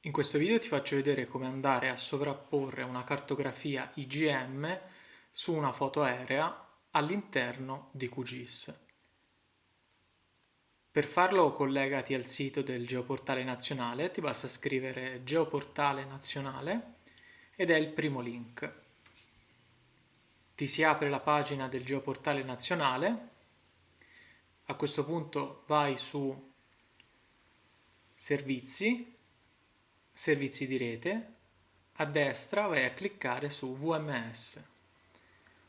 In questo video ti faccio vedere come andare a sovrapporre una cartografia IGM su una foto aerea all'interno di QGIS. Per farlo collegati al sito del Geoportale Nazionale, ti basta scrivere Geoportale Nazionale ed è il primo link. Ti si apre la pagina del Geoportale Nazionale, a questo punto vai su Servizi di rete, a destra vai a cliccare su VMS.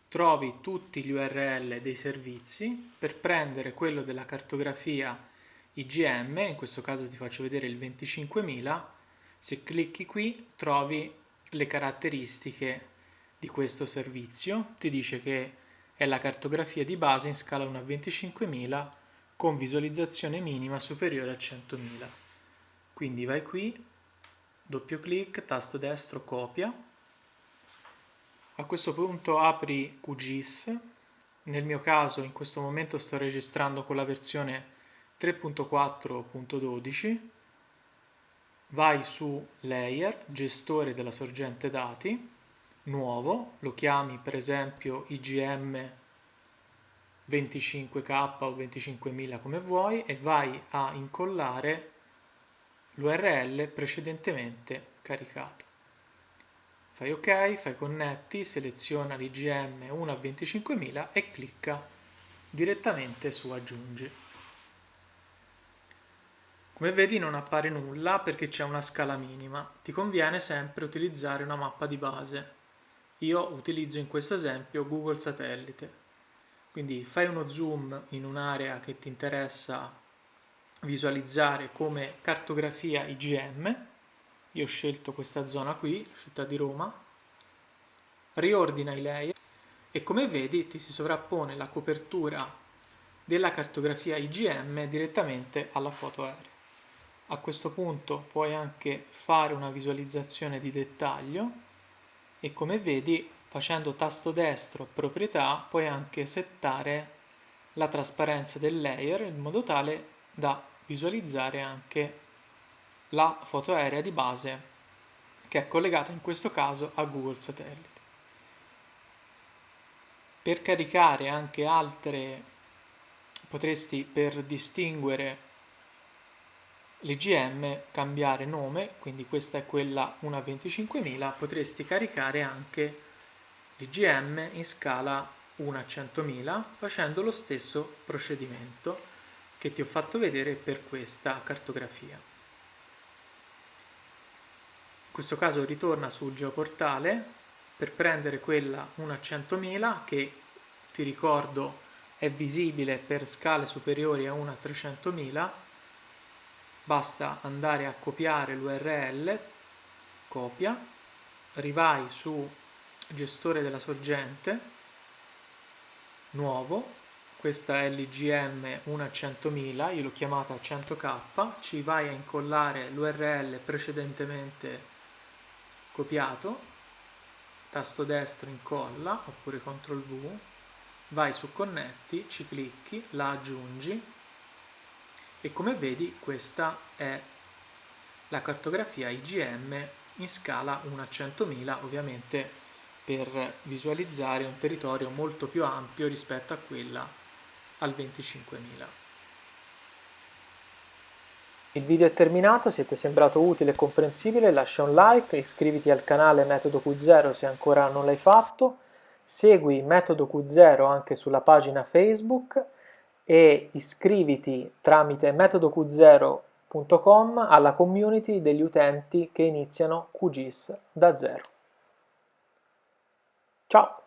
Trovi tutti gli URL dei servizi. Per prendere quello della cartografia IGM, in questo caso ti faccio vedere il 25.000, se clicchi qui trovi le caratteristiche di questo servizio. Ti dice che è la cartografia di base in scala 1 a 25.000 con visualizzazione minima superiore a 100.000. Quindi vai qui, doppio clic, tasto destro, copia. A questo punto apri QGIS. Nel mio caso in questo momento sto registrando con la versione 3.4.12. Vai su Layer, gestore della sorgente dati, nuovo, lo chiami per esempio IGM 25k o 25.000 come vuoi e vai a incollare l'URL precedentemente caricato. Fai ok, fai connetti, seleziona l'IGM 1 a 25.000 e clicca direttamente su aggiungi. Come vedi non appare nulla perché c'è una scala minima. Ti conviene sempre utilizzare una mappa di base. Io utilizzo in questo esempio Google Satellite. Quindi fai uno zoom in un'area che ti interessa visualizzare come cartografia IGM. Io ho scelto questa zona qui, città di Roma, riordina i layer e come vedi ti si sovrappone la copertura della cartografia IGM direttamente alla foto aerea. A questo punto puoi anche fare una visualizzazione di dettaglio e come vedi facendo tasto destro proprietà puoi anche settare la trasparenza del layer in modo tale da visualizzare anche la foto aerea di base che è collegata in questo caso a Google Satellite. Per caricare anche altre, potresti per distinguere l'IGM cambiare nome, quindi questa è quella 1 a 25.000, potresti caricare anche l'IGM in scala 1 a 100.000 facendo lo stesso procedimento che ti ho fatto vedere per questa cartografia. In questo caso ritorna sul geoportale per prendere quella 1 a 100.000 che ti ricordo è visibile per scale superiori a 1 a 300.000. Basta andare a copiare l'URL, copia, rivai su gestore della sorgente, nuovo, questa è l'IGM 1 a 100.000, io l'ho chiamata 100k, ci vai a incollare l'URL precedentemente copiato, tasto destro incolla oppure CTRL V, vai su connetti, ci clicchi, la aggiungi e come vedi questa è la cartografia IGM in scala 1 a 100.000, ovviamente per visualizzare un territorio molto più ampio rispetto a quella al 25.000. Il video è terminato, se ti è sembrato utile e comprensibile lascia un like, iscriviti al canale Metodo Q0 se ancora non l'hai fatto, segui Metodo Q0 anche sulla pagina Facebook e iscriviti tramite metodoq0.com alla community degli utenti che iniziano QGIS da zero. Ciao!